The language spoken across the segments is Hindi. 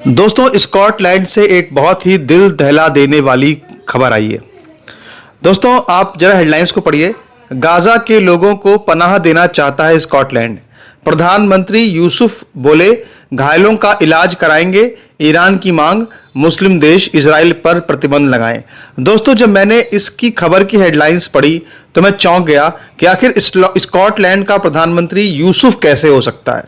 दोस्तों, स्कॉटलैंड से एक बहुत ही दिल दहला देने वाली खबर आई है। दोस्तों, आप जरा हेडलाइंस को पढ़िए। गाजा के लोगों को पनाह देना चाहता है स्कॉटलैंड। प्रधानमंत्री यूसुफ बोले, घायलों का इलाज कराएंगे। ईरान की मांग, मुस्लिम देश इजराइल पर प्रतिबंध लगाएं। दोस्तों, जब मैंने इसकी खबर की हेडलाइंस पढ़ी तो मैं चौंक गया कि आखिर स्कॉटलैंड का प्रधानमंत्री यूसुफ कैसे हो सकता है।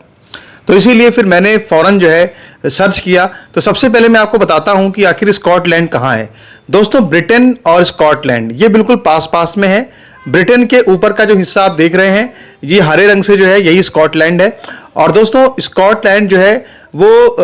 तो इसीलिए फिर मैंने फौरन जो है सर्च किया। तो सबसे पहले मैं आपको बताता हूं कि आखिर स्कॉटलैंड कहाँ है। दोस्तों, ब्रिटेन और स्कॉटलैंड ये बिल्कुल पास पास में है। ब्रिटेन के ऊपर का जो हिस्सा आप देख रहे हैं, ये हरे रंग से जो है यही स्कॉटलैंड है। और दोस्तों, स्कॉटलैंड जो है वो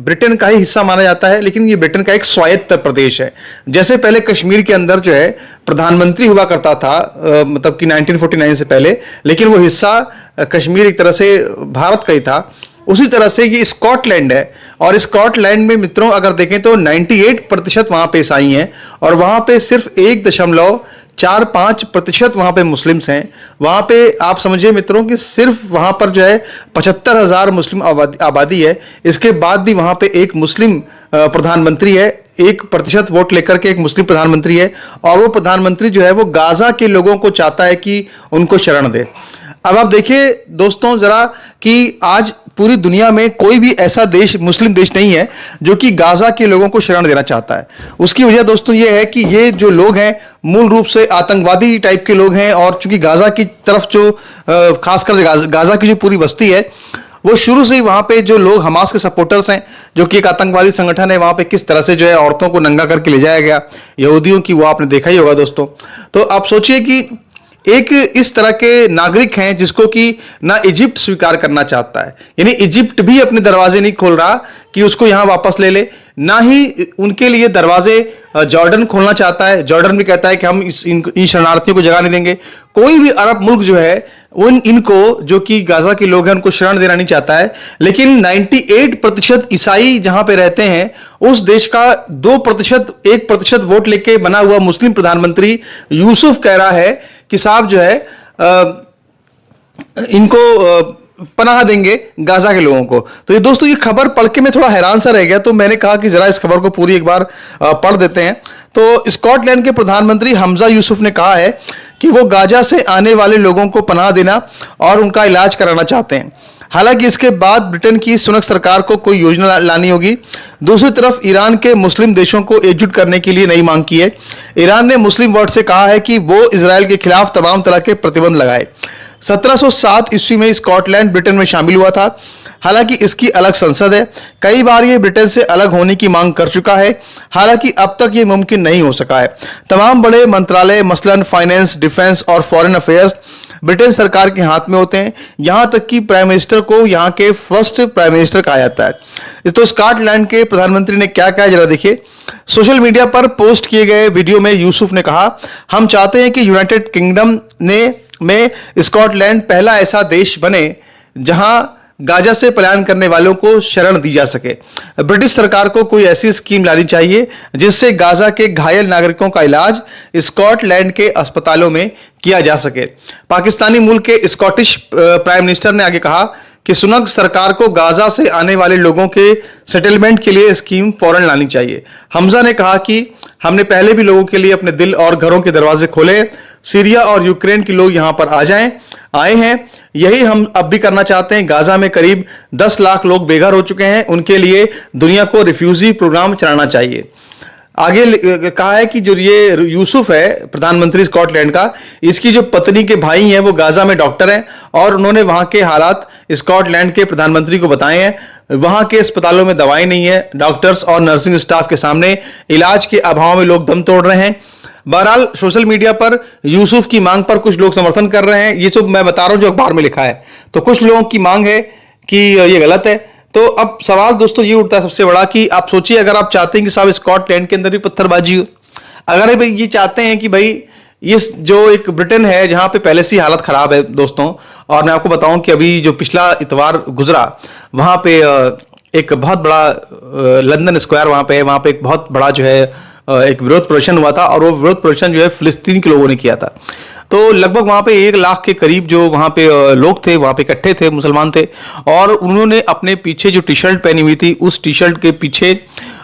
ब्रिटेन का ही हिस्सा माना जाता है, लेकिन ये ब्रिटेन का एक स्वायत्त प्रदेश है। जैसे पहले कश्मीर के अंदर जो है प्रधानमंत्री हुआ करता था, मतलब कि 1949 से पहले, लेकिन वो हिस्सा कश्मीर एक तरह से भारत का ही था। उसी तरह से ये स्कॉटलैंड है। और स्कॉटलैंड में मित्रों अगर देखें तो 98% वहां पे ईसाई हैं और वहां पे सिर्फ 1.45% वहां पे मुस्लिम्स हैं। वहां पे आप समझिए मित्रों कि सिर्फ वहां पर जो है 75,000 मुस्लिम आबादी है। इसके बाद भी वहां पे एक मुस्लिम प्रधानमंत्री है, 1% वोट लेकर के एक मुस्लिम प्रधानमंत्री है। और वो प्रधानमंत्री जो है वो गाजा के लोगों को चाहता है कि उनको शरण दे। अब आप देखिए दोस्तों जरा कि आज पूरी दुनिया में कोई भी ऐसा देश, मुस्लिम देश नहीं है जो कि गाजा के लोगों को शरण देना चाहता है। उसकी वजह दोस्तों ये है कि ये जो लोग हैं मूल रूप से आतंकवादी टाइप के लोग हैं। और चूंकि गाजा की तरफ जो खासकर गाजा की जो पूरी बस्ती है, वो शुरू से ही वहां पे जो लोग हमास के सपोर्टर्स हैं, जो कि एक आतंकवादी संगठन है, वहां पे किस तरह से जो है औरतों को नंगा करके ले जाया गया यहूदियों की, वो आपने देखा ही होगा दोस्तों। तो आप सोचिए कि एक इस तरह के नागरिक हैं जिसको कि ना इजिप्ट स्वीकार करना चाहता है, यानी इजिप्ट भी अपने दरवाजे नहीं खोल रहा कि उसको यहां वापस ले ले, ना ही उनके लिए दरवाजे जॉर्डन खोलना चाहता है। जॉर्डन भी कहता है कि हम इन शरणार्थियों को जगह नहीं देंगे। कोई भी अरब मुल्क जो है इनको जो कि गाजा के लोग हैं उनको शरण देना नहीं चाहता है। लेकिन 98% ईसाई जहां पे रहते हैं, उस देश का 2%, 1% वोट लेके बना हुआ मुस्लिम प्रधानमंत्री यूसुफ कह रहा है कि साहब जो है इनको पनाह देंगे गाजा के लोगों को। तो ये दोस्तों, ये खबर पढ़ के मैं थोड़ा हैरान सा रह गया। तो मैंने कहा कि जरा इस खबर को पूरी एक बार पढ़ देते हैं। तो स्कॉटलैंड के प्रधानमंत्री हमजा यूसुफ ने कहा है कि वो गाजा से आने वाले लोगों को पनाह देना और उनका इलाज कराना चाहते हैं। हालांकि इसके बाद ब्रिटेन की सुनक सरकार को कोई योजना लानी होगी। दूसरी तरफ ईरान के मुस्लिम देशों को एकजुट करने के लिए नई मांग की है। ईरान ने मुस्लिम वर्ल्ड से कहा है कि वो इजराइल के खिलाफ तमाम तरह के प्रतिबंध लगाए। 1707 ईस्वी में स्कॉटलैंड ब्रिटेन में शामिल हुआ था। हालांकि इसकी अलग संसद है। कई बार यह ब्रिटेन से अलग होने की मांग कर चुका है, हालांकि अब तक यह मुमकिन नहीं हो सका है। तमाम बड़े मंत्रालय मसलन फाइनेंस, डिफेंस और फॉरेन अफेयर्स ब्रिटेन सरकार के हाथ में होते हैं। यहां तक कि प्राइम मिनिस्टर को यहां के फर्स्ट प्राइम मिनिस्टर कहा जाता है। तो स्कॉटलैंड के प्रधानमंत्री ने क्या कहा जरा देखिए। सोशल मीडिया पर पोस्ट किए गए वीडियो में यूसुफ ने कहा, हम चाहते हैं कि यूनाइटेड किंगडम में स्कॉटलैंड पहला ऐसा देश बने जहां गाजा से पलायन करने वालों को शरण दी जा सके। ब्रिटिश सरकार को कोई ऐसी स्कीम लानी चाहिए जिससे गाजा के घायल नागरिकों का इलाज स्कॉटलैंड के अस्पतालों में किया जा सके। पाकिस्तानी मूल के स्कॉटिश प्राइम मिनिस्टर ने आगे कहा कि सुनक सरकार को गाजा से आने वाले लोगों के सेटलमेंट के लिए स्कीम फौरन लानी चाहिए। हमजा ने कहा कि हमने पहले भी लोगों के लिए अपने दिल और घरों के दरवाजे खोले। सीरिया और यूक्रेन के लोग यहां पर आए हैं। यही हम अब भी करना चाहते हैं। गाजा में करीब 10 लाख लोग बेघर हो चुके हैं। उनके लिए दुनिया को रिफ्यूजी प्रोग्राम चलाना चाहिए। आगे कहा है कि जो ये यूसुफ है प्रधानमंत्री स्कॉटलैंड का, इसकी जो पत्नी के भाई हैं वो गाजा में डॉक्टर हैं और उन्होंने वहां के हालात स्कॉटलैंड के प्रधानमंत्री को बताए हैं। वहां के अस्पतालों में दवाई नहीं है। डॉक्टर्स और नर्सिंग स्टाफ के सामने इलाज के अभाव में लोग दम तोड़ रहे हैं। बहरहाल सोशल मीडिया पर यूसुफ की मांग पर कुछ लोग समर्थन कर रहे हैं। ये सब मैं बता रहा हूं जो अखबार में लिखा है। तो कुछ लोगों की मांग है कि ये गलत है। तो अब सवाल दोस्तों ये उठता है सबसे बड़ा कि आप सोचिए, अगर आप चाहते हैं कि साहब स्कॉटलैंड के अंदर भी पत्थरबाजी हो, अगर ये चाहते हैं कि भाई ये जो एक ब्रिटेन है जहां पे पहले से ही हालत खराब है दोस्तों, और मैं आपको बताऊं कि अभी जो पिछला इतवार गुजरा वहां पे एक बहुत बड़ा लंदन स्क्वायर वहां पे एक बहुत बड़ा जो है एक विरोध प्रदर्शन हुआ था। और वो विरोध प्रदर्शन जो है फिलिस्तीन के लोगों ने किया था। तो लगभग वहाँ पे 1 लाख के करीब जो वहाँ पे लोग थे, वहाँ पे इकट्ठे थे, मुसलमान थे, और उन्होंने अपने पीछे जो टी शर्ट पहनी हुई थी, उस टी शर्ट के पीछे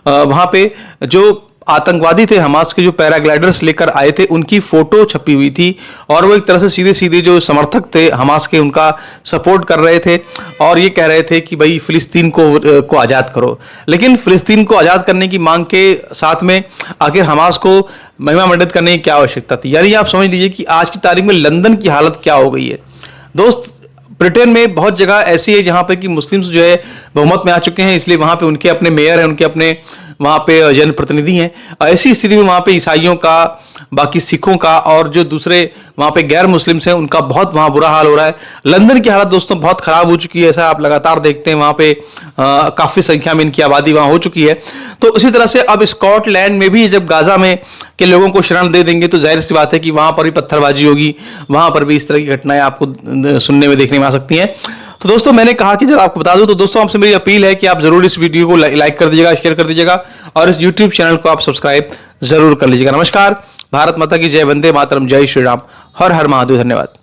वहाँ पे जो आतंकवादी थे हमास के, जो पैराग्लाइडर्स लेकर आए थे, उनकी फोटो छपी हुई थी, और वो एक तरह से सीधे सीधे जो समर्थक थे हमास के उनका सपोर्ट कर रहे थे, और ये कह रहे थे कि भाई फिलिस्तीन को आज़ाद करो। लेकिन फिलिस्तीन को आज़ाद करने की मांग के साथ में आखिर हमास को महिमा मंडित करने की क्या आवश्यकता थी? यानी आप समझ लीजिए कि आज की तारीख में लंदन की हालत क्या हो गई है दोस्त। ब्रिटेन में बहुत जगह ऐसी है जहां पे कि मुस्लिम्स जो है बहुमत में आ चुके हैं, इसलिए वहां पे उनके अपने मेयर हैं, उनके अपने वहां पे जनप्रतिनिधि हैं। ऐसी स्थिति में वहां पे ईसाइयों का, बाकी सिखों का, और जो दूसरे वहां पे गैर मुस्लिम्स हैं, उनका बहुत वहां बुरा हाल हो रहा है। लंदन की हालत दोस्तों बहुत खराब हो चुकी है, ऐसा आप लगातार देखते हैं। वहां पे काफी संख्या में इनकी आबादी वहां हो चुकी है। तो इसी तरह से अब स्कॉटलैंड में भी जब गाजा में के लोगों को शरण दे देंगे तो जाहिर सी बात है कि वहां पर भी पत्थरबाजी होगी, वहां पर भी इस तरह की घटनाएं आपको सुनने में देखने में आ सकती हैं। तो दोस्तों मैंने कहा कि जरा आपको बता दूं, तो दोस्तों आपसे मेरी अपील है कि आप जरूर इस वीडियो को लाइक कर दीजिएगा, शेयर कर दीजिएगा, और इस यूट्यूब चैनल को आप सब्सक्राइब जरूर कर लीजिएगा। नमस्कार, भारत माता की जय, वंदे मातरम, जय श्री राम, हर हर महादेव, धन्यवाद।